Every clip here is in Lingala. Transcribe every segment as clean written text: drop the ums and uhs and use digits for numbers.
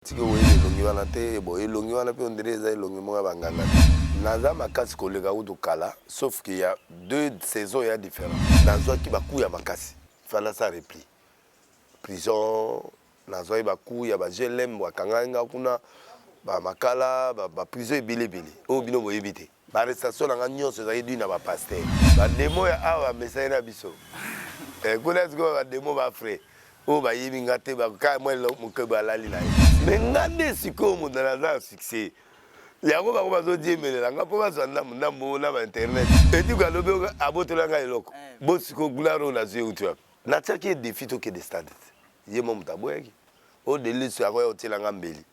Tiki oye elongi wana te bo elongi wana pe ondire eza elongi moko banganga. Naza makasi kolega udu kala sauf qu'il y a 2 saisons ya différents. Nazwa ki baku ya makasi. Fala sa repli. Prison nazwa baku ya ba GLM wakanganga kuna ba makala ba prison ebele. O bino boyebi te. Ba arrestation na nyonso za yedu na ba pasteur. Ba demo ya awa message na biso. Kuna ziko ba demo ba frère. O ba yebi ngate ba ka moi moke ba lali na ye. Mais ngande siko mo na za succès. Yango ba ko bazo diemelela nga po bazo ndambo na ba internet. Eti ka lobe abotola nga eloko. Bo siko glaro na zio tu. Na tsaki défi to ke de stade. Ye mo mutabo yaki. O delice akoya otela nga mbeli.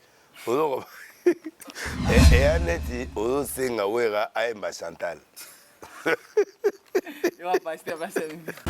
Ozo et aneti ozo senga wera aemba Chantal.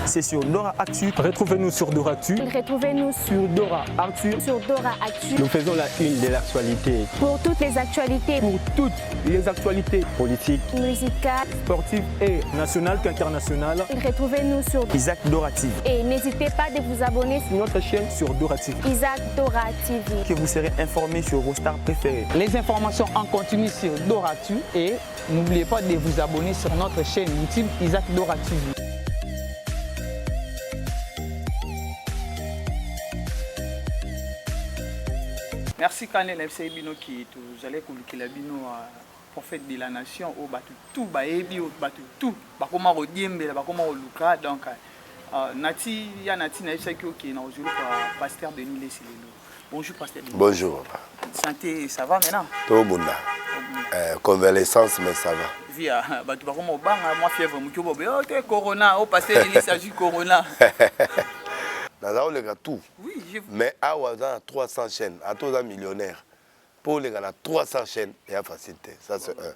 C'est sur Dora Actu. Retrouvez-nous sur Dora Actu. Retrouvez-nous sur Dora Actu. Sur Dora Actu. Nous faisons la une de l'actualité. Pour toutes les actualités. Pour toutes les actualités politiques, musicales, sportives et nationales qu'internationales. Retrouvez-nous sur Isaac Dora TV. Et n'hésitez pas de vous abonner sur notre chaîne sur Dora TV. Isaac Dora TV. Que vous serez informés sur vos stars préférées. Les informations en continu sur Dora Actu et n'oubliez pas de vous abonner sur notre chaîne YouTube Isaac Dora TV. Merci Kanel FC Bino qui vous allez coloquer la Bino prophète de la nation au batu tout baebi au batu tout bakoma rodiembe bakoma oluka donc nati ya nati na isa ki na aujourd'hui pasteur Denis Lesilelo. Bonjour pasteur Denis. Bonjour. Santé ça va maintenant? Tout bunda. Convalescence mais ça va. Via batu bakoma obanga moi fièvre muki bobe oh te corona au pasteur Denis s'agit corona. Nazao les gars tout. Oui, mais à Ouazan 300 chaînes, à tous un millionnaire. Pour les gars 300 chaînes, il y a facilité. Ça c'est un.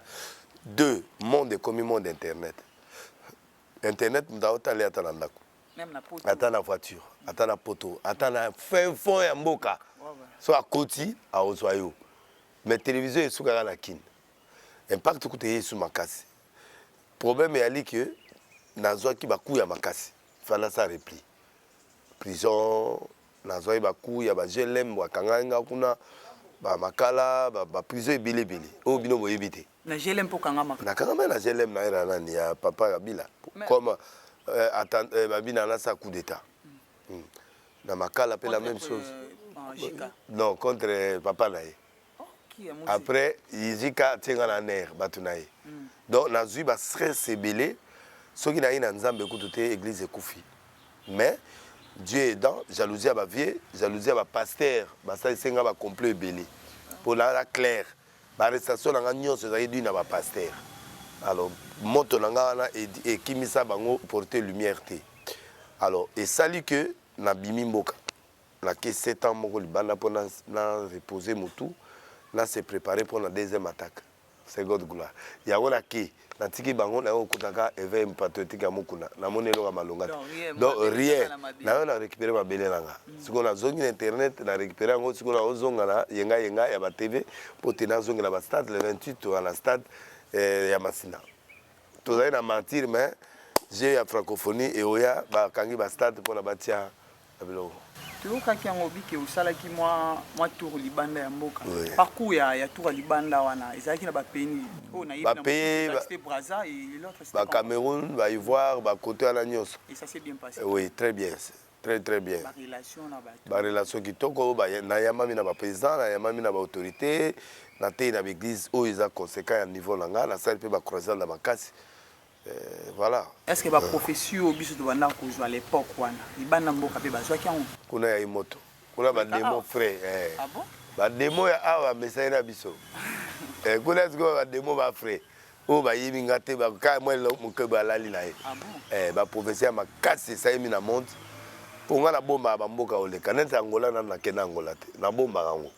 2, monde comme monde internet. Internet, nous avons allé à Talandako. Même la poteau. Attends la voiture, attends la poteau, attends la fin fond et mboka. Soit à Koti, à Ozoyo. Mais télévision est sous la kin. Impact coûte sur ma casse. Problème est que Nazwa qui va couiller à ma casse. Fallait ça repli. Prison nazwa baku ya ba GLM wakanganga kuna ba makala ba prison ebele. O bino boyebi te. Na GLM po kangama. Na kangama na GLM na era nani ya papa Kabila. Comme babina na sa coup d'état. Na makala pe la même chose. Non, contre papa nae. Après Izika tinga na ner batunae. Donc nazui ba stress ebele soki na ina nzambe kututé église ekufi. Mais Dieu est dans, jalousie à ma vie, jalousie à ma pasteur, ça c'est un complet belé. Pour la claire, la arrestation dans l'agneau, c'est dit na pasteur. Alors, moto nanga et qui mis ça bango porter lumière té. Alors, et sali que na bimi mboka. Na que 7 ans moko libanda pour na reposer motu, là c'est préparé pour la deuxième attaque. C'est God gloire. Ya wona ki na tiki bango na okutaka éveil patriotique ya mukuna na monelo ga malonga. Donc rien na récupérer ma belé nanga. Siko na zongi internet na récupérer ngo siko na ozonga na yenga ya ba TV pour tena zongi na ba stade le 28 à la stade ya Masina. Tozali na mentir mais j'ai la francophonie et oya ba kangi ba stade pour na batia abelo. Tuloka ki yango biki usala ki moi tour libanda ya mboka. Parcours ya tour libanda wana ezaki na ba pays o na ba pays c'était Brazza et l'autre c'était ba Cameroun, ba Ivoire, ba côté à la nyos. Et ça s'est bien passé. Oui, très bien. Très bien. Ba relation na ba. Ba relation qui toko ba na yamami na ba président, na yamami na ba autorité, na té na église o ils a conséquent à niveau langa, na salle pe ba croisade na makasi. Voilà. Est-ce que la profession au biso de banda ko à l'époque wana libanda mboka pe bazwa ki yango kuna ya imoto kuna ba démo frère ah bon ba démo ya awa message na biso kuna ziko ba démo ba frère o ba yimi ngate ba ka moi moke ba lali na ye ah bon ba professeur makasi sa yimi na monde ponga na bomba ba mboka oleka neta Angola na kena Angola te na bomba rango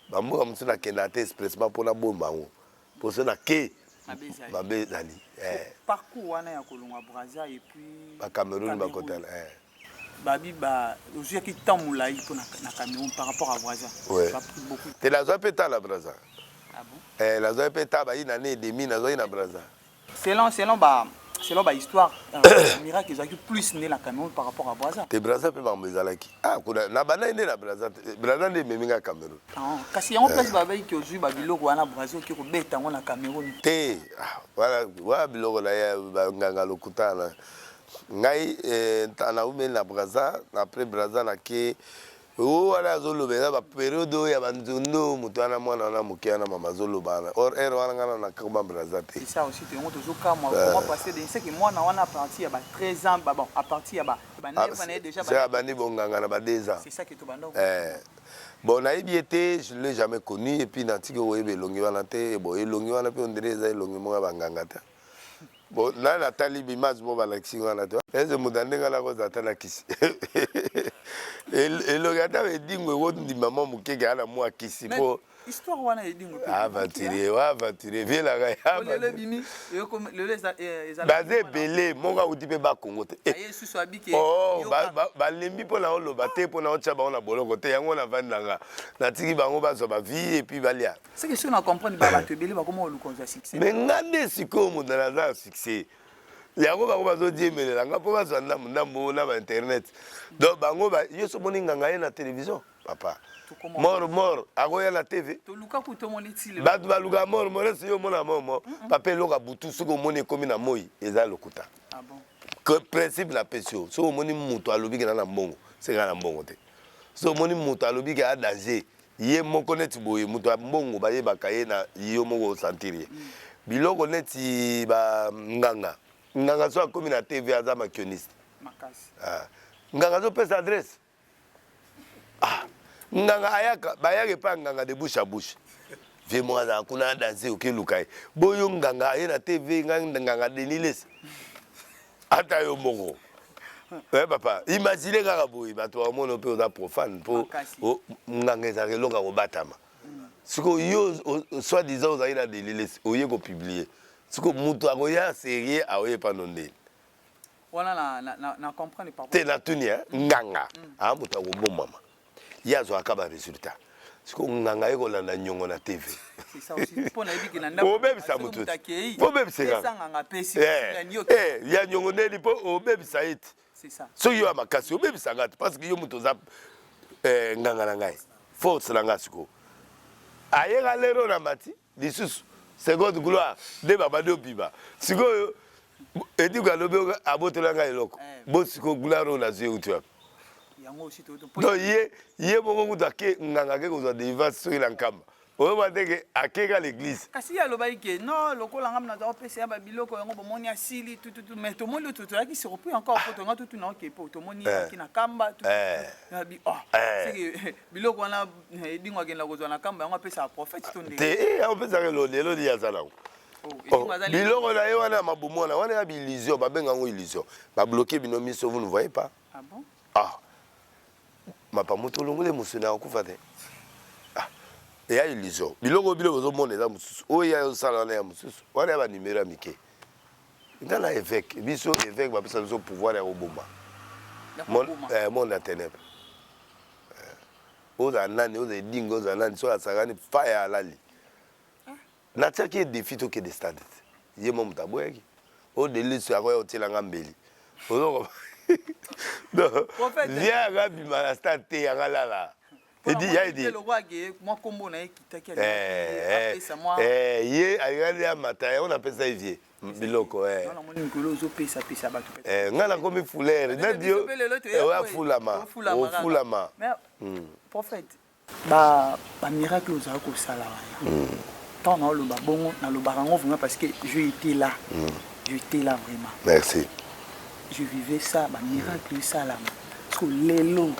ba mboka mutsu na kena te expressement pour na bomba ngo pour ça na ke Babé Zali. Parcours wana ya kolonga Brazza et puis ba Cameroun ba côté Babi ba aujourd'hui qui tamula ipo na Cameroun par rapport à Brazza. Ça a pris beaucoup. Te la zo peta la Brazza. Ah bon? La zo peta ba ina né demi na zo ina Brazza. Selon selon la histoire, miracle ezaki plus né la Cameroun par rapport à Brazza. Te Brazza pe ba mezalaki. Ah kuna na bana ine na Brazza. Brazza nde meminga Cameroun. Ah kasi yango place ba ki ozui ba biloko wana Brazza ki ko beta ngona Cameroun. Te voilà wa biloko la ya nganga lokutana. Ngai tana ume na Brazza, après Brazza na ke wala zolobela ba période ya banzundo mutana mwana na mukiana mama zolobana or wana ngana na kamba Brazza te. C'est ça aussi te ngoto zoka moi comment passer de c'est que moi na wana à partir ba 13 ans bon à partir ba 9 ans déjà ba c'est bani bonganga na ba 2 ans. C'est ça que to bando. Bon na ibiété je l'ai jamais connu et puis na tiki oyebe longi wana te bon elongi wana pe ondire za elongi mo banganga ta. Bon na na tali bimage mo ba laxi wana te. Eze mudandenga la ko zatana kisi. Et le gars avait dit que maman mukeke ala moi kisi po histoire wana edingo aventurier vie la gars le bimi le les bazé belé monga udipe ba Congo te yesu abiki oh ba lembi po na oloba te po na ocha ba ona boloko te yango na vandanga na tiki bango ba so ba vie et puis balia c'est que si on comprendre ba te belé ba comment olukonza succès mais ngande siko mo na za succès yango bango bazo diemelela nga po bazo ndambo na ba internet donc bango ba yeso moni nganga ye na télévision papa mort agoya na TV to luka ku to moni tile ba luka mort si yo mona momo papa loka butu soko moni komi na moi eza lokuta ah bon que principe la pesio so moni muto alobi ke na mbongo c'est na mbongo te so moni muto alobi ke a danger ye moko neti boye muto mbongo ba ye bakaye na yo moko sentir biloko neti ba nganga so akomi na TV aza makioniste makasi nganga zo pesa adresse nganga ayaka bayake pa nganga de bouche à bouche vie moi za kuna danser oke lukai boyo nganga aye na TV nganga Deniles ata yo mongo papa imagine kaka boye bato wa mono pe oza profane po nganga ezake longa ko batama siko yo soit disant oza na Deniles oye ko publier siko mutu akoya sérieux aoye pa nonde wana na comprendre pas te na tuni nganga mutu akombo mama yazo akaba résultat siko nganga eko landa nyongo na TV c'est ça aussi pour na biki na ndako obebisa mutu obebisa nganga pesi ya nyongo neli po obebisa it c'est ça so yo amakasi obebisa ngati parce que yo mutu za nganga na ngai force na ngasiko ayeka lero na mati lisusu seconde gloire de baba de biba siko edi kwa lobe abotola ngai eloko bo siko gloire na zio utu yango aussi to donc ye moko kuta ke nganga ke kozwa délivrance soki na nkamba oyeba ndenge akeka l'église kasi alobaki ke non lokola ngam na opesa ya babiloko yango bomoni asili tututu mais tomoni tozalaki surpris encore po tonga tutu na oke po tomoni aki na kamba tutubi biloko wana edingo akenda kozwa na kamba yango apesa ya prophète to ndenge te opesaka lelo liyaza nango biloko na ye wana ya mabumu wana ya biillusion babenga yango illusion babloke bino miso vous ne voyez pas ah bon mapa moto longole musuna akufa te et ya illusion biloko ozomona eza mosusu oyo ya osala wana ya mosusu wana ya banimero ya mike ngana évêque biso évêque bapesa biso pouvoir ya koboma monde ya ténèbre oza nani oza edinga oza nani so asakani fa ya alali natiaki ye défi tokende stade te ye mo moto aboyaki o deliso akoya otielanga mbeli ozoko viens à Bimarasta te à la. Il dit, il a dit. On appelle ça Evier. Biloko. Ngana comme foulère. Nadio. Foulama. Foulama. Prophète. Ba miracle aux ako sala. Tant on le babongo na le barango vraiment parce que je étais là. Je étais là vraiment. Merci. Je vivais ça, bah miracle ça là. Parce que l'élo,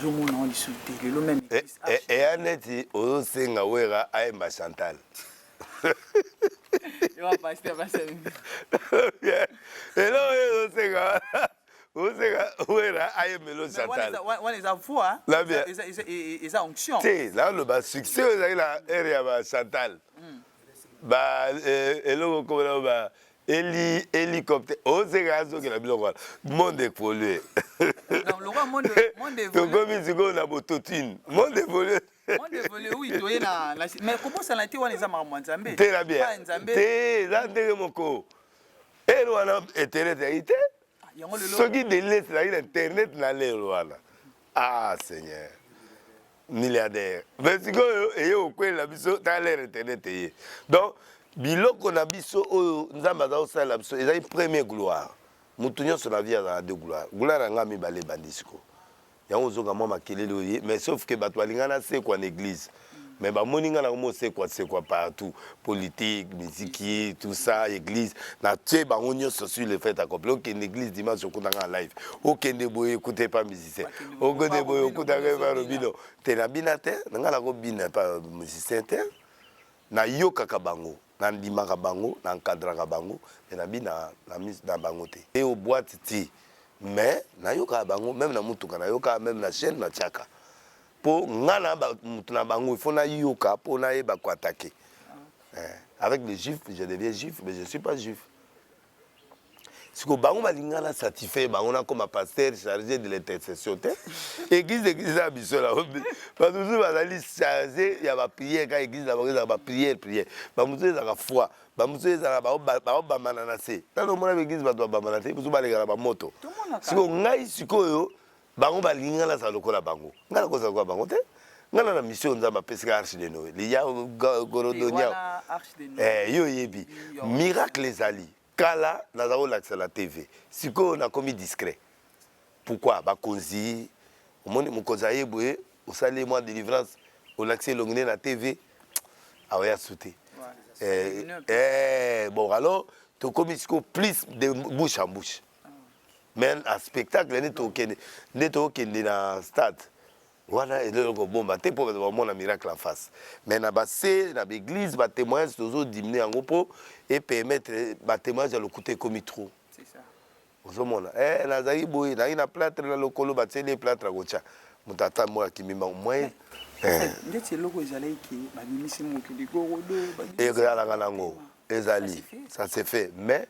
je m'en ai discuté, l'élo même. Et Annette, au Senga Wera, Aïma Chantal. Il va passer à passer. Et là, au Senga, Wera, Aïma Chantal. On les a fois, ils ont onction. C'est là le bas succès, vous avez la area Chantal. Bah, et là, comme là, hélicoptère osegazo ke la biloko monde évolué non le roi monde évolué to gomi ziko na bototine monde évolué oui toye na mais comment ça n'a été wana za makambo nzambe te la bien te za ndenge moko lelo wana internet yaite soki delete na internet na lelo wana ah Seigneur milliardaire mais sikoyo eye okwela biso ta lere internet eye donc biloko na biso oyo nzambe aza osala biso ezali premier gloire mutu nyonso na vie azala de gloire gloire yanga mibale bandisiko yango ozonga mwa makelele oye mais sauf que bato balingana sekwa na église mais bamoni nga na komo sekwa partout politique musique tout ça église na tie bango nyonso sur le fait accompli okende église dimanche okutanga live okende boye écoute pas musicien okende boye okutanga ba robino te na bina te nga na ko bina pa musicien te na yokaka bango na ndimaka bango na encadraka bango te na bina na bango te et au boîte ti mais na yoka bango même na mutuka na yoka même na chaîne na tchaka pour ngana mutu na bango il faut na yoka pour na yeba ko attaquer avec les juifs je deviens juif mais je suis pas juif si ko bango balingana satisfait bango na comme pasteur chargé de l'intercession te église a biso la parce que bazali chargé ya ba prière ka église na bango ba prière ba mutu za foi ba mutu za ba manana se tano mona église ba manana te mutu ba legala ba moto siko ngai sikoyo bango balingana sa lokola bango ngala ko za kwa bango te ngala na mission nzamba pesika arche de Noé li ya gorodonia yo yebi miracle ezali kala nazao lakisa la TV siko na komi discret pourquoi bakonzi omoni mukoza yebwe osali moi délivrance au l'accès longné na TV aya sauté bon alors to komi siko plus de bouche en bouche mais un spectacle neto okende na stade voilà eloko bomba te po vraiment na miracle en face mais na basse na l'église ba témoignage toujours diminuer en gros et permettre ba témoignage le côté comme trop c'est ça ozomona nazali boye na plâtre na lokolo ba tele plâtre gocha mutata moi kimima moins ndetse loko ezali ki ba mimisi mo ki gorodo et regala kanango ezali ça c'est fait mais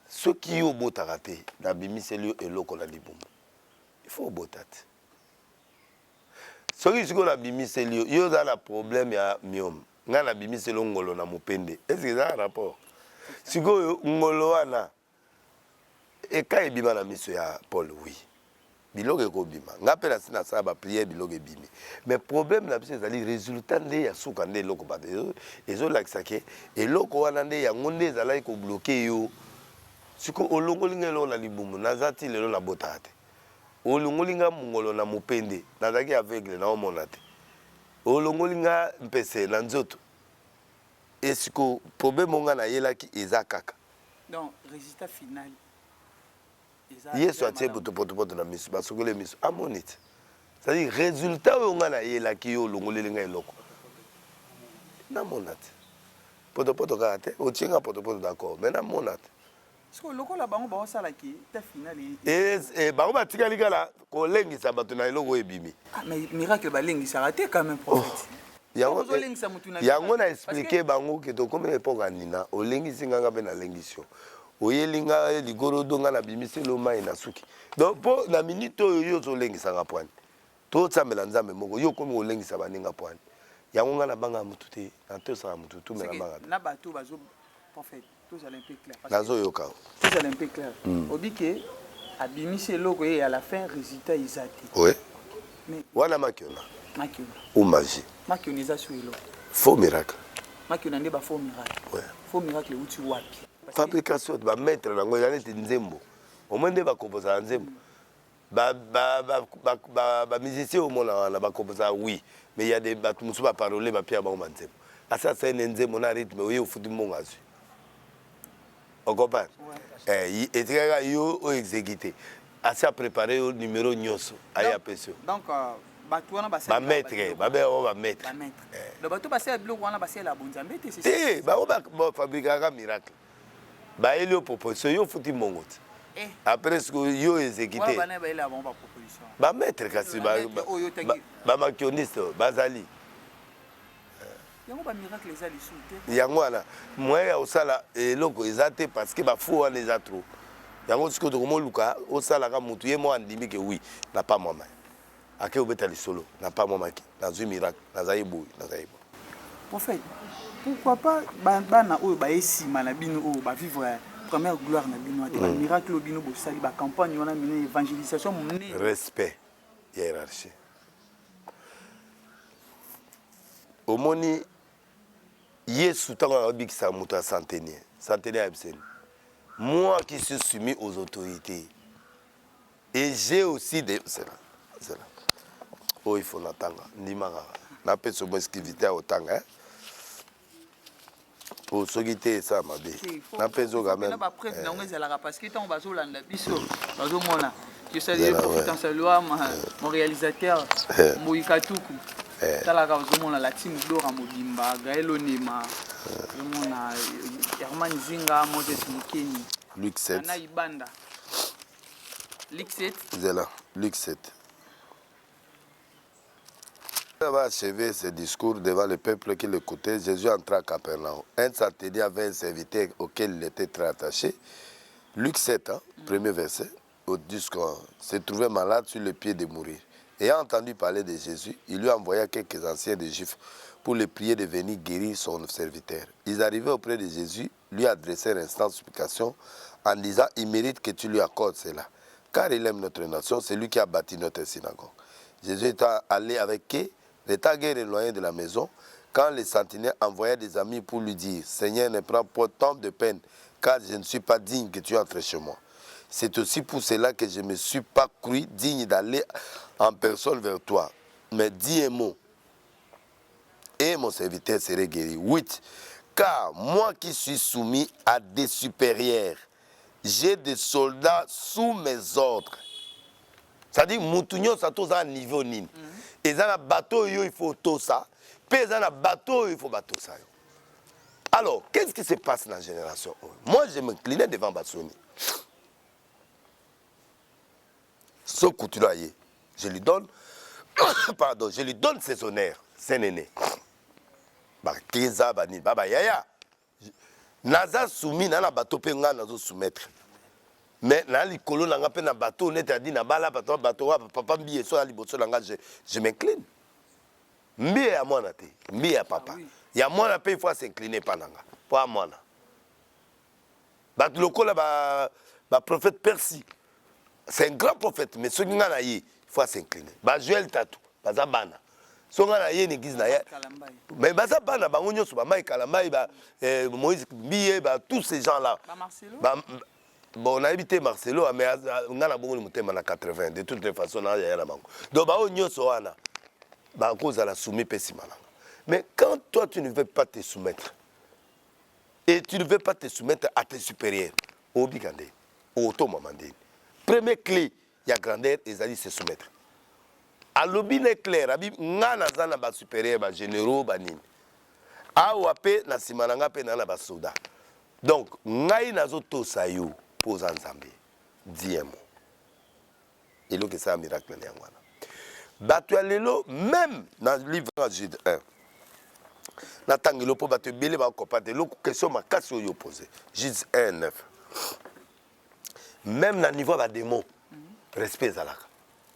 ce qui yo botaraté na bimisi elio eloko na libumba il faut botate soki siko na bimiseli yo za na problème ya myome nga na bimiseli ngolo na mupende est-ce que ça a rapport siko ngolo wana eka ebima na miso ya Paul oui biloko ekobima nga pe na sina sa ba prière biloko ebimi mais problème na biso ezali résultat nde ya suka nde eloko ba ezolakisa ke eloko wana nde yango nde ezalaki kobloke yo siko olongolinga eloko na libumu nazati lelo na bota te olongolinga mungolo na mupende nazaki aveugle na omona te olongolinga mpese na nzoto esiko problème onga na yelaki eza kaka donc résultat final yesu atie poto na miso basokole miso amonite c'est-à-dire résultat onga na yelaki yo olongolinga eloko na monate poto kaka te otienga poto d'accord mais na monate siko lokola bango ba osala ki ta finale bango batikali kala kolengisa bato na eloko ebimi mais miracle balengisa te quand même prophète yango na expliquer bango ke to comme époque nina olengisi nganga pe na lengisio oyelinga ligorodo nga na bimisi lo mai na suki donc po na minute oyo yo zolengisa nga pwani to tsambela nzambe moko yo komi olengisa baninga pwani yango nga na banga mutu te na to sa mutu tu me na banga na bato bazo prophète tous olympiques clair nazo yoka tous olympiques clair obike abimisi eloko et à la fin résultat isati ouais mais wana makiona ou magie makiona eza sur eloko faux miracle makiona ndeba faux miracle ouais faux miracle uti wapi fabrication ba maître nango ya neti nzembo au moins nde ba composer nzembo ba musicien au monde na ba composer oui mais il y a des ba musu ba parler ba pia ba nzembo asa c'est nzembo na rythme oye ofuti mbonga azu on comprend et tika yo o exécuter asa préparer au numéro nyoso aya pesio donc bato wana ba maître ba maître le bato basé biloko wana basé la bonzambe te c'est ba fabriquer miracle ba elio proposition yo futi mbongo après ce que yo exécuter ba maître kasi ba makioniste bazali yango ba miracle ezali soute yango wana moyen ya osala eloko ezate parce que ba fou wana eza trop yango siko to komoluka osala ka mutu ye mo andimi ke oui na pas moi ake obeta lisolo na pas moi maki na zui miracle na zaibu prophète pourquoi pas bana oyo ba esima na bino oyo ba vivre première gloire na bino ate ba miracle bino bosali ba campagne wana mine évangélisation monene respect hiérarchie omoni Yesu tango abikisa moto centenaire abseni moi qui suis soumis aux autorités et j'ai aussi des c'est là oh il faut n'attendre ndimaka na peso mo escrivité otanga pour soki te ça mabe na peso quand même na ba preuve na ngwe zela parce que tant bazolanda biso bazomona je salue profitant salua mon réalisateur Moïka Tuku talaka bazomona la team Dora Mobimba Gaël Onema bazomona Herman Zinga Moses Mukeni Luc 7 Ana Ibanda Luc 7 zela Luc 7 Il va achever ses discours devant le peuple qui l'écoutait. Jésus entra à Capernaum. Un centenier avait un serviteur auquel il était très attaché. Luc 7, premier verset, au discours, se trouvait malade sur le pied de mourir. Ayant entendu parler de Jésus, il lui envoya quelques anciens des Juifs pour le prier de venir guérir son serviteur. Ils arrivaient auprès de Jésus, lui adressèrent un instant de supplication en disant « Il mérite que tu lui accordes cela, car il aime notre nation, c'est lui qui a bâti notre synagogue. » Jésus est allé avec eux. L'état guère éloigné de la maison, quand les sentinelles envoyaient des amis pour lui dire « Seigneur, ne prends pas tant de peine, car je ne suis pas digne que tu entres chez moi. » C'est aussi pour cela que je ne me suis pas cru digne d'aller en personne vers toi. Mais dis un mot, et mon serviteur serait guéri. 8. Car moi qui suis soumis à des supérieurs, j'ai des soldats sous mes ordres. C'est-à-dire, Moutounio, ça tous à un niveau nini. Et dans un bateau, il faut tout ça. Puis dans un bateau, il faut bateau ça. Alors, qu'est-ce qui se passe dans la génération? Moi, je m'inclinais devant Bassoni. Ce coutulier, je lui donne, pardon, je lui donne ses honneurs, c'est néné. Bah, Keza, Bani, Baba Yaya. Naza soumis, dans un bateau, puis on a soumettre. Mais dans les colons, on a un bateau, on a dit, bateau, papa, je m'incline. Mbi à moi, mbi à papa. Il y a moi, il faut s'incliner, pas à moi. Le prophète Percy, c'est un grand prophète, mais ceux qui ont il faut s'incliner. Joël Tatou, Bazabana. Ceux qui ont une église, mais Bazabana, Kalambaï, Moïse, tous ces gens-là. Bon, on a habité Marcelo, mais on a beaucoup de temps en 80. De toute façon, on a eu la manque. Donc, on a cause à la soumise. Mais quand toi, tu ne veux pas te soumettre, et tu ne veux pas te soumettre à tes supérieurs, au Bigandé, au Tomamandé, première clé, il y a grandeur, et ça dit se soumettre. À l'obin est clair, on a un supérieur, un généraux, un nini. A ou apé, na simananga pe na ba soda. Donc, ngai nazo to sayo. Pour Nzambe, dis-moi. Il y a un miracle. Batu alelo, même dans le livre de Jude 1, Natangelo pour battre belé ba ko pate lo question ma casse yo posé. Jude 1 9. Même dans le niveau de démon, respect zalaka.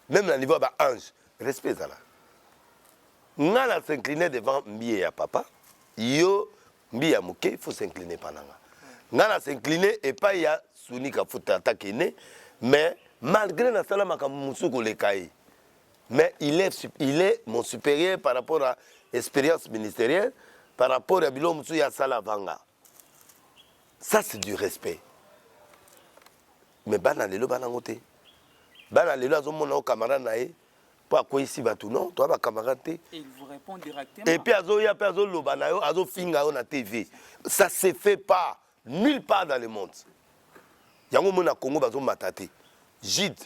Même dans le niveau de ange, respect zalaka. Ngala s'incliner devant Mbié à papa, yo Mbié à Mouké, il faut s'incliner pendant. Ngala s'incliner et pas ya Sounika faut attaquer, mais malgré la salle Makamousouko le Kaï, mais il est mon supérieur par rapport à l'expérience ministérielle, par rapport à Bilo Moussouya Salavanga. Ça, c'est du respect. Mais Banalelo Banangote. Banalelo a mon camarade naïe. Pas quoi ici, non, toi, ma camarade. Et il vous répond directement. Et puis, Azo Lobanayo, Azo Finga on a TV. Ça ne se fait pas, nulle part dans le monde. Yango mona Congo bazo matati. Jude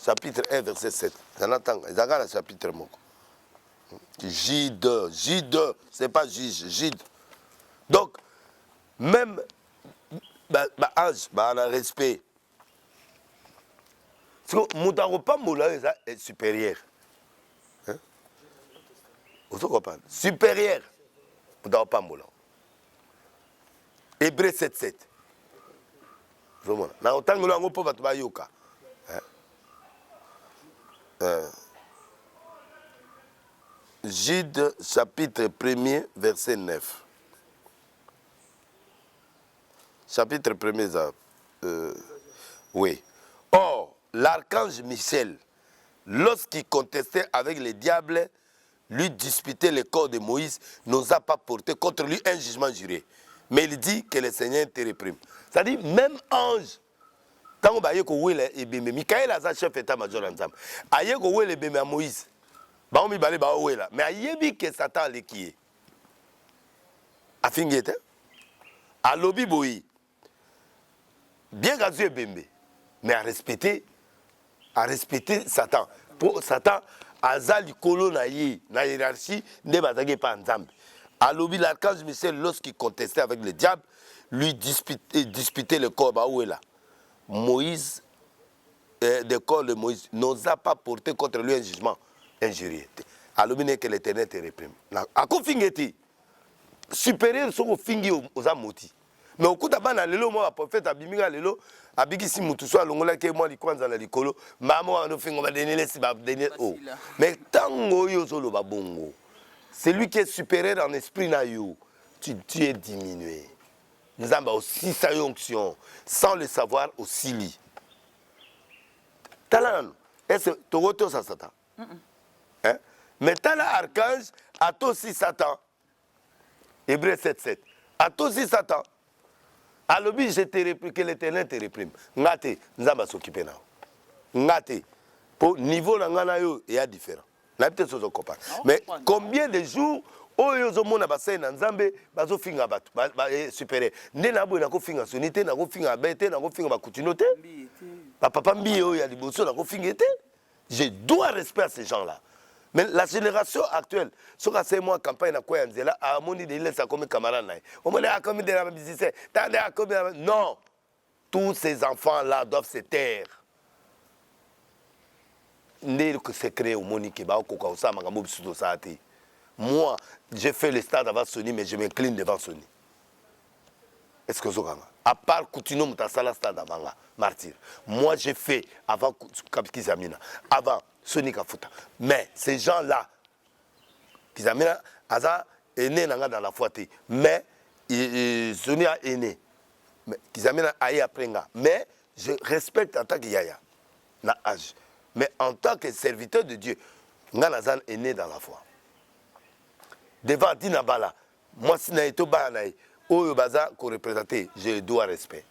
chapitre 1 verset 7. J'entends, Zagara chapitre moko. Jude, c'est pas juge, Jude. Donc même ange, on a respect. Parce que moutaro pas moula est supérieur. Hein? Vous comprenez? Supérieur. Moutaro pas moula. Hébreu 7:7. Na otangolo yango po bato bayoka. Jude chapitre 1er verset 9. chapitre 1er, oui. Or, l'archange Michel, lorsqu'il contestait avec les diables, lui disputait le corps de Moïse, n'osa pas porter contre lui un jugement juré. Mais il dit que le Seigneur te réprime. C'est-à-dire, même ange, tant que Michael a chef état-major ensemble, aïe ko wele beme à Moïse, baomi balé ba wela, mais aïe que Satan le qui est. A fingete, a lobby boy, bien gazé bembe, mais à respecter Satan. Pour Satan, aza likolo na hiérarchie, ne bazage pas ensemble. A lobby l'archange Michel, lorsqu'il contestait avec le diable, lui disputait le corps ba wela. Moïse, le corps de Moïse, n'osa pas porter contre lui un jugement injurié. Alors, que l'Éternel te réprime. À quoi fingeti? Supérieur sont au fingi aux amoutis. Mais au coup d'abord, le moi, prophète Abimiga Lelo, Abigisi Mutuswa, l'ongola qui est moi, l'ikwanza la likolo, maman, on a fait on va donner les sibab, donner oh. Mais tant que babongo, c'est lui qui est supérieur en esprit na yo, tu es diminué. Nous avons aussi sa onction, sans le savoir aussi lit. Talan, est-ce que tu retournes à Satan? Mais Talan archange, a toi aussi Satan. Hébreu 7:7. A toi aussi Satan. À l'objet, je te réprime, que l'Éternel te réprime. Ngate, nous allons s'occuper now. Ngate, pour niveau d'angana yo, il y a différent. Mais combien de jours oyo zomona basai na nzambe bazofinga bato supérieur nde na boye na kofinga sonité na kofinga bete na kofinga bakutinote papa mbi oyo ya liboso na kofinga te je dois respect à ces gens-là. Mais la génération actuelle soka c'est moi campagne na kwa nzela amoni de laisse comme camarade na o mona comme de la musicien tande comme non, tous ces enfants-là doivent se taire. Nde que c'est créé au monique ba ko ka osama ngambo bisuto saati. Moi, j'ai fait le stade avant Sony, mais je m'incline devant Sony. Est-ce que vous avez? À part Coutinho, je suis le stade avant Martyr. Moi, j'ai fait avant Kizamina, avant Sony Kafuta. Mais ces gens-là, Kizamina, Aza est né dans la foi. Mais Sony est né. Kizamina a eu après. Mais je respecte en tant que Yaya. Mais en tant que serviteur de Dieu, Nganazan est né dans la foi. Devant Dinabala, moi si na eto banaï, oyo baza ko représenter, je dois respect.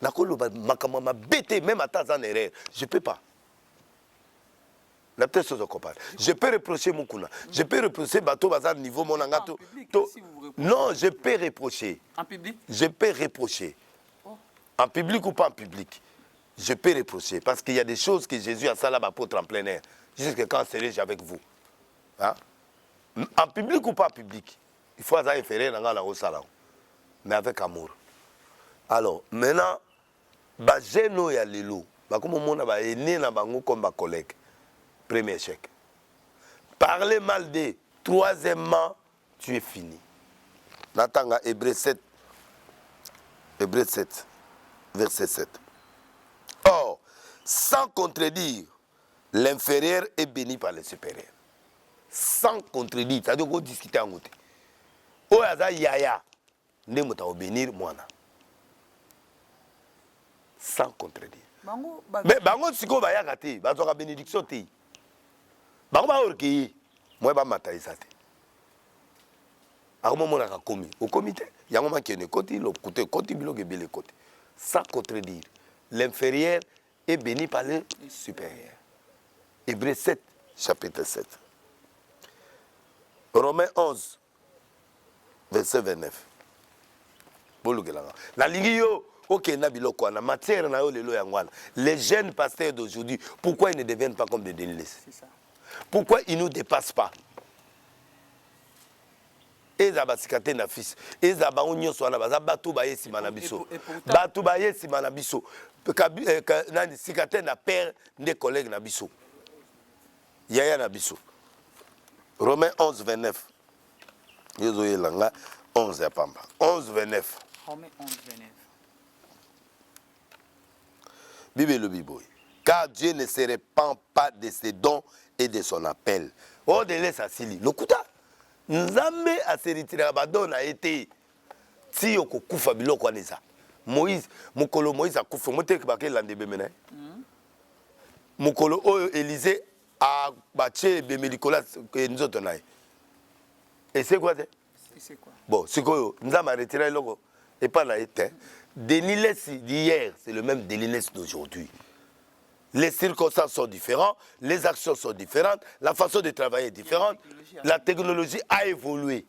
Nakolo makamama bête même à Tazan erreur, je peux pas. La petite chose qu'on parle. Je peux reprocher Mukuna, je peux reprocher bateau bazar niveau mon angato. Non, je peux reprocher. En public? Je peux reprocher. En public ou pas en public. Je peux reprocher parce qu'il y a des choses que Jésus a ça là apôtre en plein air. Jusque quand serai-je avec vous? Hein? En public ou pas en public, il faut référer dans la salon, mais avec amour. Alors, maintenant, j'ai no ya lelo, comme on a né na bango comme ma collègue. Premier échec. Parler mal de, troisièmement, tu es fini. Natanga Hébreu 7, verset 7. Or, sans contredire, l'inférieur est béni par le supérieur. Sans contredire, c'est-à-dire qu'on discute en côté. Oh, yaya, ne m'a pas bénir moi. Sans contredire. Mais bango siko ba yakati, ba zoka bénédiction ti. Bango ba orki, moi ba mataisa ti. Ako mo na ka komi, au comité, yango ma kene koti lo côté koti biloge bele côté. Sans contredire, l'inférieur est béni par le supérieur. Hébreu 7, chapitre 7. Romains 11, verset 29. La ligio, ok, nabiloko, na matière na yo lelo yangwana. Les jeunes pasteurs d'aujourd'hui, pourquoi ils ne deviennent pas comme des délices? C'est ça. Pourquoi ils ne nous dépassent pas? Ezaba sikate na fils. Ezaba onyo swana baza batu ba yesi manabiso. Batu ba yesi manabiso. Nani sikate na père des collègues na biso. Yaya na biso. Romains 11, 29. Yozoye langa 11 ya pamba. 11, 29. Romains 11, 29. Bible le Bible. Car Dieu ne se répand pas de ses dons et de son appel. Oh, de laisse à Sili. Lokuta. Nzambe a se retirer abadon a été. ti okokufa biloko wana eza Moïse mokolo Moïse akufa mote ke landebe mena mokolo oyo Élisée a batie ebembe likolo nzoto na ye et c'est quoi bon c'est quoi nzamba retiré loko et pas na été Denis Lessi d'hier c'est le même Denis Lessi d'aujourd'hui. Les circonstances sont différentes, les actions sont différentes, la façon de travailler est différente, la technologie a évolué.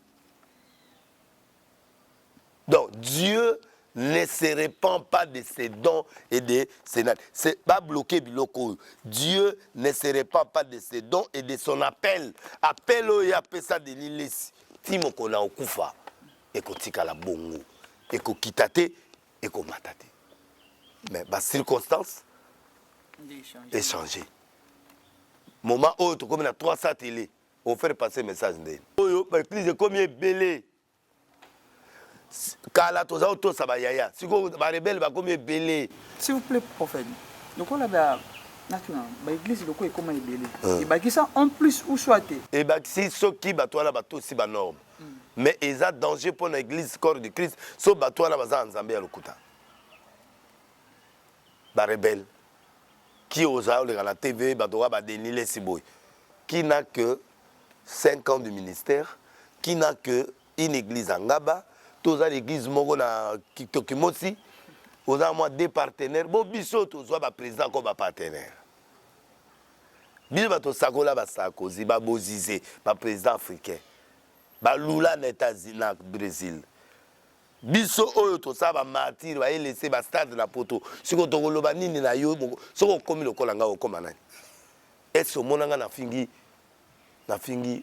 Donc Dieu ne se répand pas de ses dons et de ses nattes. C'est pas bloqué biloko. Dieu ne se répand pas de ses dons et de son appel. Appel au appelle ça de l'ilesi. Timo kona okufa et kotika la bongo et ko kitate et ko matate. Mais bah circonstance échanger. Moment où tu comme na 300 télé, on fait passer message ndé. Oyo ba église combien belé. Kala toza auto sabayaya. Siko ba rebelle ba combien belé. S'il vous plaît prophète. Donc on a ba église loko e comment belé. Et ba qui ça en plus ou soit. Et ba si so ki ba toi là ba to si ba norme. Mais ils ont danger pour l'église corps de Christ. So ba toi là ba za nzambe ya lokuta. Ba rebelle. Qui osa la TV, qui n'a que 5 ans de ministère, qui n'a que une église en Gaba, tous l'église Mogona Kitokimosi, aux moins des partenaires, bon biso tous ba président comme partenaire. Biso to sakola ba sakozi ba bozize ba président africain. Ba lula na États-Unis na Brésil. Biso oyo to saba martyr ba laisser ba stade na poto siko to koloba nini na yo soko komi lokola nga okoma nani eso monanga na fingi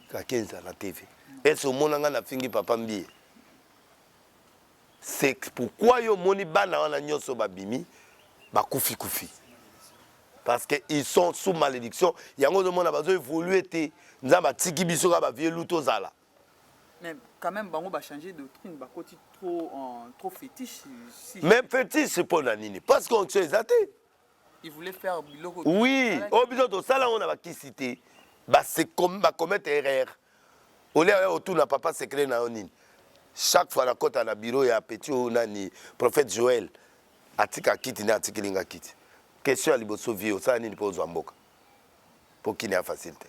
ka Kenza na TV eso monanga na fingi papa mbie c'est pourquoi yo moni bana wana nyoso babimi ba kufi parce que ils sont sous malédiction yango zo mona bazo évoluer te nzamba tiki biso ka ba vie luto zala. Mais quand même, on va changer de doctrine, bah, côté trop fétiche. Mais fétiche, c'est pas nanini. Parce qu'on s'est exaté. Il voulait faire biloko. Oui, au besoin de ça, là, on a qui cité. Bah, c'est comme ma commettre erreur. Au lieu autour n'a papa secret na onine. Chaque fois, la côte à la bureau, il y a petit ou nani, prophète Joël. Atika kiti na atikilinga kiti. Question à liboso vie, ça nini pour Zambok. Pour qu'il y ait facilité.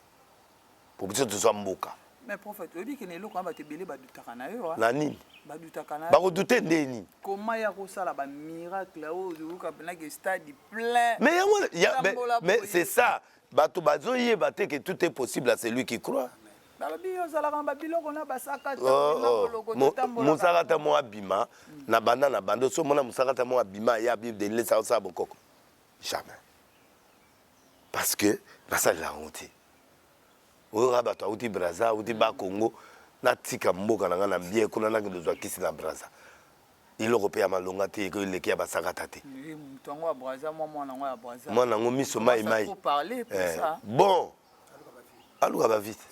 Pour que tu sois mboka. Mais prophète, tu dis que les gens ont été belés ba dutaka na yo. Nani? Ba dutaka na. Ba ko douter ndeni. Comment ya ko sala ba miracle là où du ka pena que stade plein. Mais c'est ça. Bato bazo yebate que tout est possible à celui qui croit. Balobi yo sala ba biloko na ba sakata na koloko tambola. Musakata mo abima na banda so mona musakata mo abima ya Bible de lesa sa bokoko. Jamais. Parce que ça la honte. Oyo bato auti Braza auti ba Congo na tika mboka na ngana mbie kuna na ngezo kisi na Braza iloko pe ya malonga te ko leki ya basakata te mutongo wa Braza mwana ngo ya Braza mwana ngo miso mai faut parler pour ça bon aluka ba vite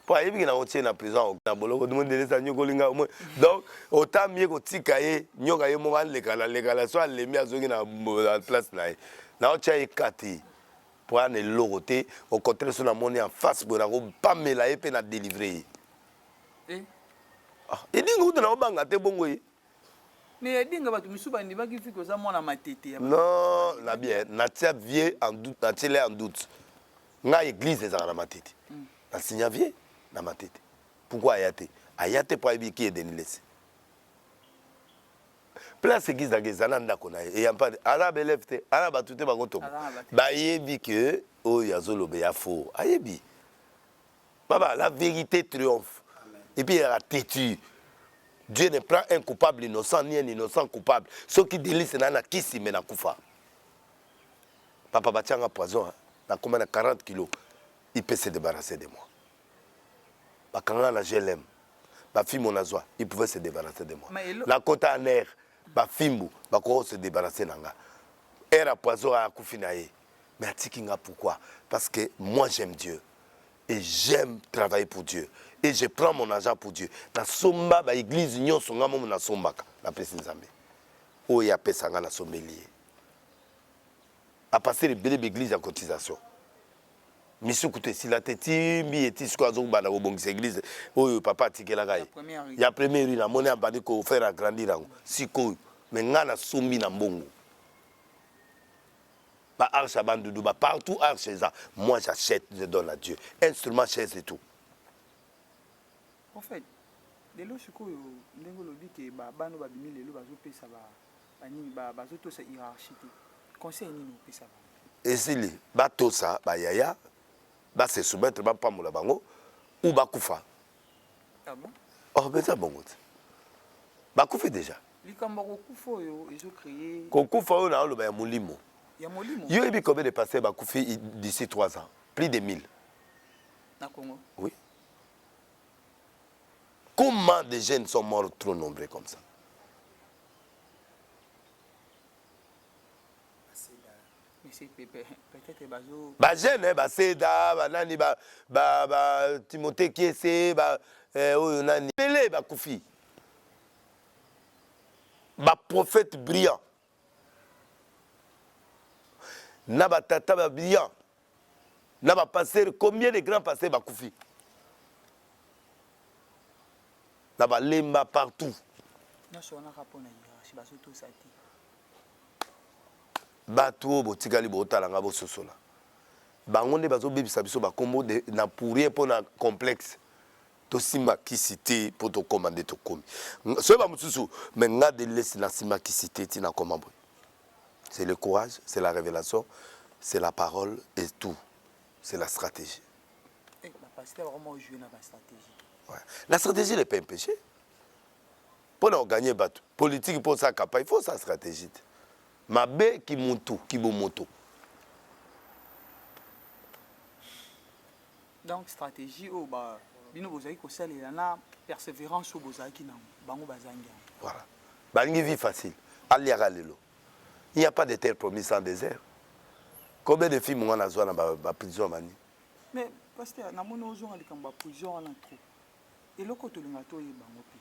pour yebi na otie na prison na boloko demande les nyoko linga donc autant mieux ko tika ye nyoka ye mo ban lekala so alemi azongi na place na ye na otia ekati pour aller l'oroté au contraire sur la monnaie en face pour la pas me la épée na délivrer et dit nous na banga te bongo mais dinga ba misuba ndi ba ki fiko za mona matete non na bien na tia vie en doute na tele en doute nga église za na matete na signa vie na matete pourquoi ayate pour ebi qui est Denis place église da gezana ndako na et pas arabe lefte arabe tout ba koto ba yebi que o yazolobe ya faux ayebi baba la vérité triomphe. Amen. Et puis il y a la têtu. Dieu ne prend un coupable innocent ni un innocent coupable. Ceux qui délice na kisi mais na kufa papa batianga poison na combien de 40 kilos il peut se débarrasser de moi bakanga na GLM ba fille mon azwa il pouvait se débarrasser de moi la kota en air ba fimbu ba ko se débarrasser nanga era poison a kufinaye mais atikinga pourquoi parce que moi j'aime Dieu et j'aime travailler pour Dieu et je prends mon argent pour Dieu na somba ba église nyonso ngamo na sombaka na pesi nzambe o ya pesanga na sommelier à passer les belles églises en cotisation misuku te sila te timbi eti siko azobanda kobongisa église oyo papa atikelaka ye ya première rue namoni abandi kofaire agrandir yango sikoyo me nga nasombi na mbongo ba arche abandudu ba partout arche eza moi j'achète je donne à Dieu instrument chaise et tout en fait lelo sikoyo ndenge olobi ke bano babimi lelo bazopesa banini bazotosa hiérarchie te conseil nini opesa ba esili batosa bayaya se soumettre bapambola bango ou bakufa. Ah bon? Oh, mais ça bon. Bakufa déjà. Likambo kokufa oyo ezo créer. Kokufa oyo na oloba ya molimo. Ya molimo. Yo ebi combien de passés bakufi d'ici 3 ans? Plus de 1000. Na Congo? Oui. Comment des jeunes sont morts trop nombreux comme ça? Peut-être bazo ba jeune ba seda ba nani ba Timothée Kiese ba oyo nani Pelé ba kufi ba prophète brillant na ba tata ba brillant na ba pasteur combien de grands pasteurs ba kufi na ba lemba partout na sona rapona ya bazo to sati bato botikali botalanga bososola bango nde bazobebisa biso bakombo na pourrier pona complexe tosima kisite po tokoma nde tokomi soki bamosusu me nga de lesi na nsima kisite tina koma boye c'est le courage c'est la révélation c'est la parole et tout c'est la stratégie la stratégie n'est pas un péché pona oganye bato politique po sa kapa il faut sa stratégie mabe kimuntu kibomoto donc stratégie o ba bino bozaki ko salela na persévérance o bozaki na bango bazangi voilà balingi vie facile aliaka lelo il n'y a pas de terre promise en désert combien de filles moi na zwa na ba prison mani mais pasteur na mono ozonga likambo ba prison na trop eloko tolinga to yebango pe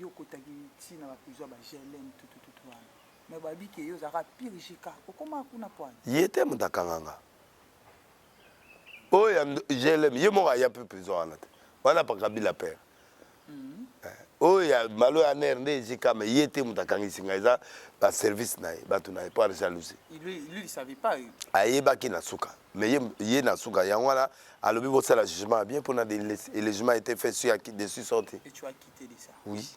yo kotaki ti na ba prison ba GLM tout mais babi ke yo zaka pire jika okoma kuna poani yete mutakanganga oya GLM yemo ya peu prison anate wana pa Kabila père oya malo ya ner nde jika mais yete mutakangisi ngaiza ba service nae batu nae par jalousie il savait pas ayeba ki na suka mais ye na suka yangwana alobi bo ça jugement bien pour na le jugement a été fait sur qui dessus sorti et tu as quitté de ça oui.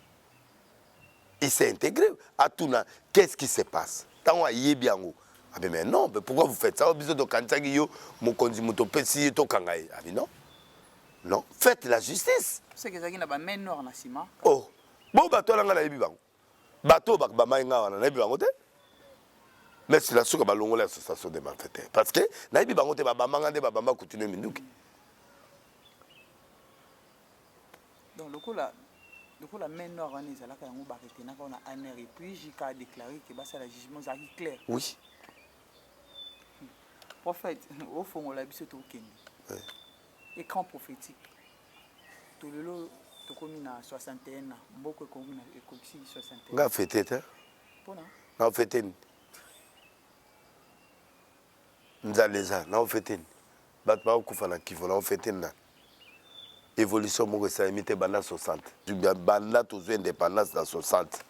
Il s'est intégré à tout. Qu'est-ce qui se passe? Tant à Yebiango. Ah mais non, mais pourquoi vous faites ça? Non. Non. Faites la justice. C'est que ça n'a pas main nord na sima. Oh. Bon bateau là na Yebiango. Bateau ba mainga na Yebiango te. Mais c'est la souka ba longola association de malfaiteurs. Parce que na Yebiango te ba manga de ba bamba continuer minduki. Donc le coup là donc la main nord en est là quand on barrete na on a aner et puis JK a déclaré que ça la jugement ça clair. Oui. Prophète au fond on l'a biso to kende. Écran prophétique. To lelo to komi na 61 mboko komi na ekoksi 61. Nga fêté te. Pona. Na fêté. Nzaleza na fêté. Bat ba kufa na kivo na fêté na. Évolution moko ça imité banda 60 banda tous indépendance dans 60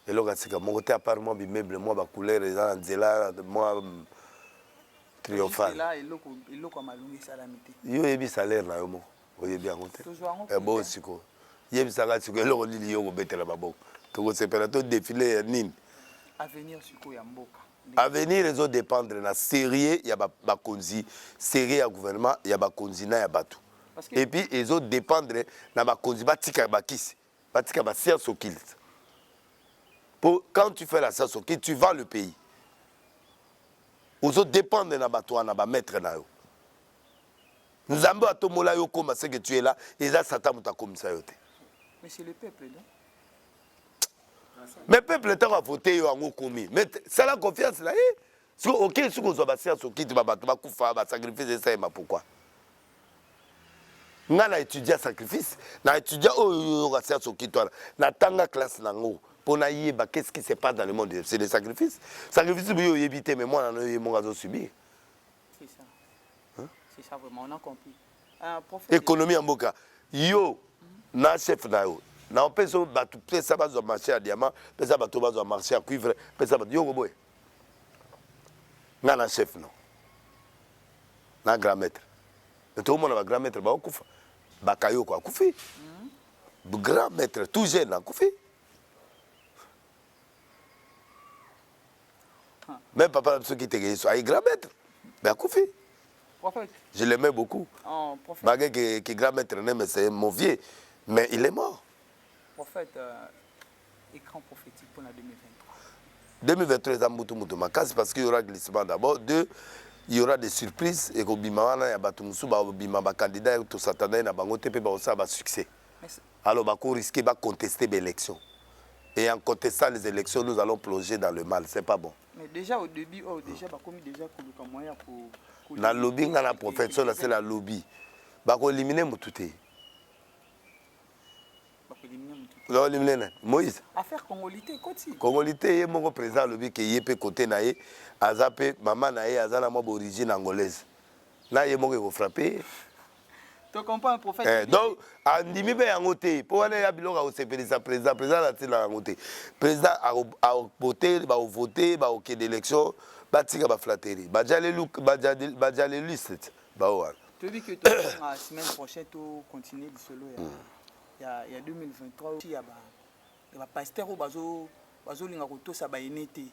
et là quand moko te apparemment bimeuble moi ba couleur eza nzela moi triomphal là eloko malungi salamité yo yebi salaire na yo mo oyebi yango te e bo siko yebi saka siko eloko lili yo kobetela maboko tokosepela to défilé nini avenir siko ya mboka avenir ezo dépendre na sérieux ya bakonzi sérieux ya gouvernement ya bakonzi na ya bato. Et puis ils ont dépendre na ba konzi batika bakisi batika ba science occulte. Pour quand tu fais la science occulte tu vends le pays. Ils ont dépendre na ba toi na ba maître na yo. Nous ambo atomola yo comme c'est que tu es là et ça satan muta comme ça yote. Mais c'est le peuple non? Mais peuple t'a voté yo ango komi. Mais ça la confiance là eh. OK ce qu'on soit ba science occulte ba bato ba kufa ba sacrifice ça et pourquoi? Nga étudié sacrifice na étudié science occulte na tanga classe nango pour na yeba qu'est-ce qui se passe dans le monde c'est des sacrifices sacrifice yo yebité mais moi na yo mon gazo subir c'est ça C'est ça vraiment, on a compris. Économie en boka. Yo, na chef na yo. Na opesa batu pesa bazo marché à diamant, pesa batu bazo marché à cuivre, pesa batu yo boy. Na chef non. Na grand maître. Et tout le monde va grand maître ba okufa. Ba kayo ko akufi. Grand maître tout jeune akufi. Même papa ceux qui étaient soit grand maître. Ba akufi. Prophète. Je l'aimais beaucoup. Oh, prophète. Bagay qui grand maître mais c'est mon vieux, mais il est mort. Prophète, écran prophétique pour la 2023. 2023 Zambutu Mutumakasi parce qu'il y aura glissement d'abord. Deux, il y aura des surprises et qu'au Bimana, il y a Batumusu, Bimaba candidat, tout Satané, na Bango TP, ça va succès. Alors, on risquer de contester l'élection. Et en contestant les élections, nous allons plonger dans le mal. C'est pas bon. Mais déjà au début, déjà, comme déjà, pour moyen pour. La lobby, la profession, c'est la lobby. Bah, on éliminer Moutouté. Non, éliminer Moïse. Affaire congolité, côté. Congolité, il y a mon président lobby qui est côté naïe, azapé, maman naïe, azana mo d'origine angolaise. Là, il y a mon qui frappé. Tu comprends, prophète? Donc, Andimi be yangote. Pour aller à Bilora, c'est président, la télé yangote. Président a voté, va voter, va au quai d'élection. Batika ba flatterie. Badjale liste. Tu dis que la semaine prochaine, tu continues de solo. Il y a 2023, il y a un pasteur au bazo lingakoto ça ba inete.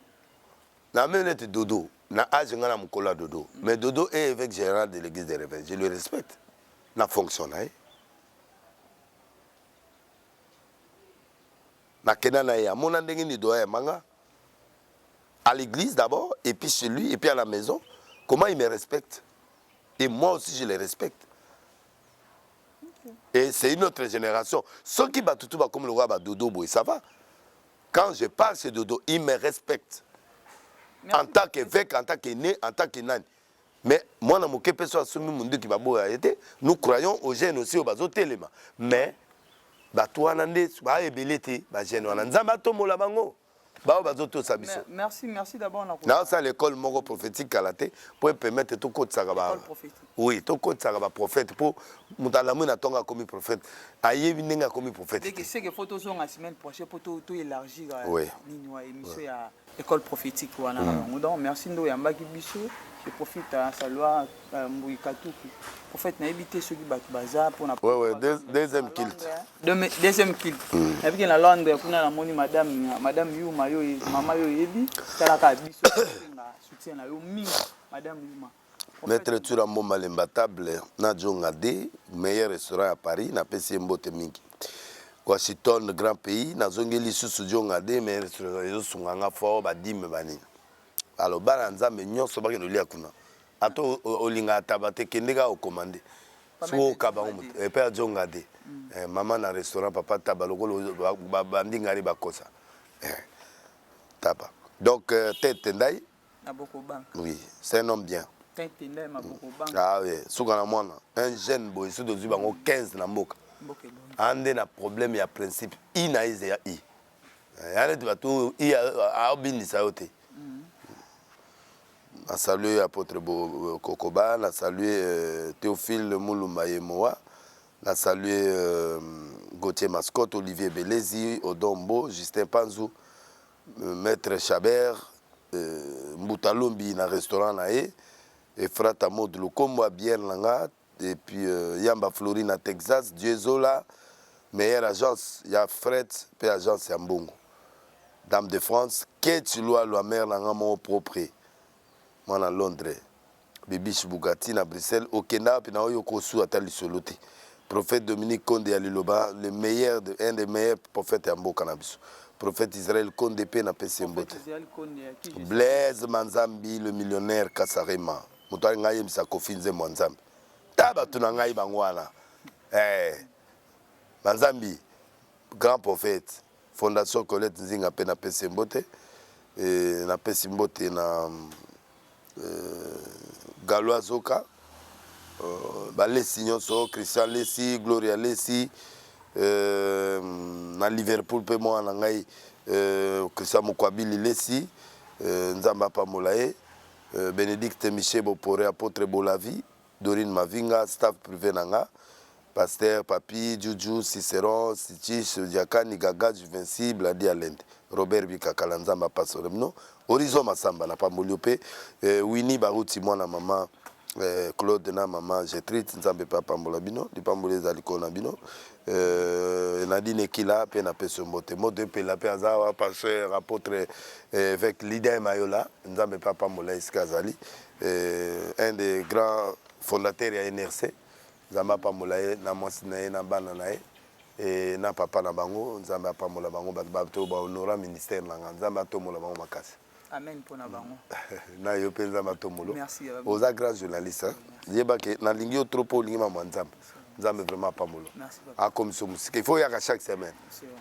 Na menete Dodo, na âge ngana mukola Dodo. Mais Dodo est évêque général de l'église des Réveils. Je le respecte. Na fonctionné. Na kenana ya mona ndenge ni doya manga. À l'église d'abord, et puis chez lui, et puis à la maison. Comment il me respecte? Et moi aussi, je les respecte. Okay. Et c'est une autre génération. Ceux qui battent tout comme le roi Dodo Boy, ça va. Quand je parle chez Dodo, il me respecte. Merci. En tant qu'évêque, en tant qu'aîné, en tant qu'énane. Mais moi, nous croyons aux jeunes aussi, au bazo téléma. Mais, merci d'abord. Dans l'école Moro prophétique à la tête pour permettre tout code Sagaba. Oui, tout code Sagaba prophète pour Moutalamuna Tonga comme prophète. Aïe Vinenga comme prophète. Dès que c'est que photos sont la semaine prochaine pour tout élargir l'émission à l'école prophétique. Donc merci Ndo Yambaki Bisso. Je profite à saluer Mbouikatoukou. Prophète n'a évité ceux qui battent bazar pour oui, deuxième kilt. Deuxième kilt. Et puis la Londres, pour la moni madame Yuma, maman Yoyebi, Talaka Bisso, soutien la Yomi, madame Yuma. Maître Turambo Malembatable, na Djongade, meilleur restaurant à Paris, na PC Mbote Mingi. Washington, grand pays, na Zongeli sous Djongade, meilleur restaurant, ils sont en fort, badim bani. Alors, Baranza, mais nous sommes pas les Akuna. Ato Olinga Tabate, Kendega au commandé. Sous Kabaum, et Père Djongade. Maman na restaurant, papa Tabaloko, Bandingari Bakosa. Taba. Donc, Tête Tendai. Oui, c'est un homme bien. Ah oui, un jeune boy, sous 15 na mboka. Ande na problème ya principe inaïse ya i. Yale tu bato i a obini saote. A salué apôtre Kokoba, a salué Théophile Moulumba Yemoa, a salué Gauthier Mascotte, Olivier Belezi, Odombo, Justin Panzou, Maître Chabert, Mboutalombi na restaurant nae. Et Frata Maud Lokombo à Bière-Langa, et puis Yamba Florine à Texas, Dieuzola, meilleure agence, il y a Fred, puis agence Yambongo. Dame de France, Ketchilua, la mère Langa, mon propre. Moi, à Londres, Bibiche Bugatti, à Bruxelles, au Kenya, puis à Yokosu, à Talisolote. Prophète Dominique Konde à Liloba, le meilleur, un des meilleurs prophètes Yambo Cannabis. Prophète Israël Konde P na Pessembote. Blaise Manzambi, le millionnaire Kassarema. Moutouari Ngaye Misa Kofinze Manzambi. Taba Tunangaye Bangwana. Manzambi, grand prophète. Fondation Colette Nzinga P na Pessembote. Na Pessembote na Galois Zoka. Balesi Nyonso, Christian Lessi, Gloria Lessi. Na Liverpool pe moi na ngai Christian Mokwabili Lessi Nzamba Pamolae Bénédicte Michel Bopore apôtre Bolavi Dorine Mavinga, staff privé Nanga, Pasteur Papi, Juju, Cicéron, Sitich, Diakani, Gaga, Juvenci, Bladi Alente, Robert Bikakala, Nzamba Pasoremno, Horizon Massamba, na Pamoliope, Winnie Barouti, moi, la maman, Claude, na maman, Gétrit, Nzambe Papa Molabino, Dipambole Zaliko Nabino, Nadine Kila, Pena Pesombote, Mode Pela Peazawa, Pasteur, apôtre, avec Lydia Mayola, Nzambe Papa Molaïs Kazali, un des grands fondateurs de NRC. Nzamba pamolaye na mwasi na ye na bana na ye et na papa na bango nzamba pamola bango bato ba honora ministère na nzamba tomola bango makasi. Amen pona bango. Na yo pe nzamba tomolo. Merci. Oza grand journaliste hein. Yeba ke na lingi trop lingi ma nzamba. Nzamba vraiment pamolo. Merci papa. Ah comme sur musique il faut yaka chaque semaine.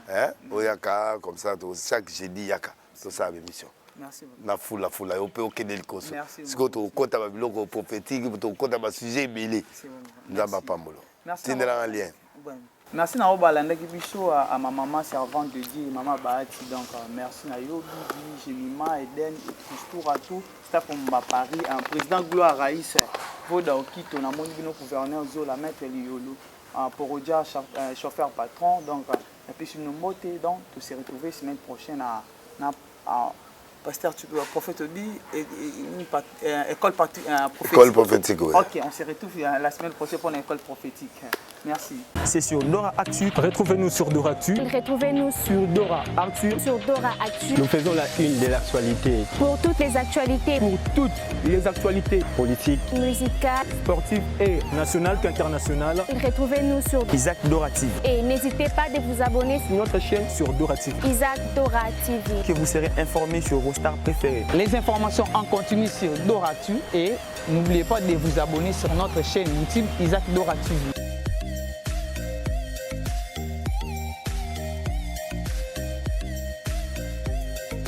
Hein? Oyaka comme ça chaque jeudi yaka. C'est ça l'émission. Merci beaucoup. Na fula yo pe okende likoso. Siko to kota ba biloko prophétique to kota ba sujet belé. Nzamba pamolo. Tindela un lien. Merci na obalanda ki biso à ma maman servante de Dieu, maman Bahati donc merci na yo Bibi, Jemima, Eden et tout à tout staff pour Paris un président Gloire Raïs Voda Okito na moni bino gouverneur Zola maître Liolo pour Rodia chauffeur patron donc et puis nous monter donc to se retrouver semaine prochaine à Pasteur, prophète dit, école prophétique. Oui. Ok, on se retrouve la semaine prochaine pour l'école prophétique. Merci. C'est sur Dora Actu. Retrouvez-nous sur Dora Actu. Retrouvez-nous sur Dora Actu. Sur Dora Actu. Nous faisons la une de l'actualité. Pour toutes les actualités. Pour toutes les actualités politiques, musicales, sportives et nationales qu'internationales. Retrouvez-nous sur Isaac Dora TV. Et n'hésitez pas de vous abonner sur notre chaîne sur Dora TV. Isaac Dora TV. Que vous serez informés sur vos stars préférées. Les informations en continu sur Dora Actu et n'oubliez pas de vous abonner sur notre chaîne YouTube Isaac Dora TV.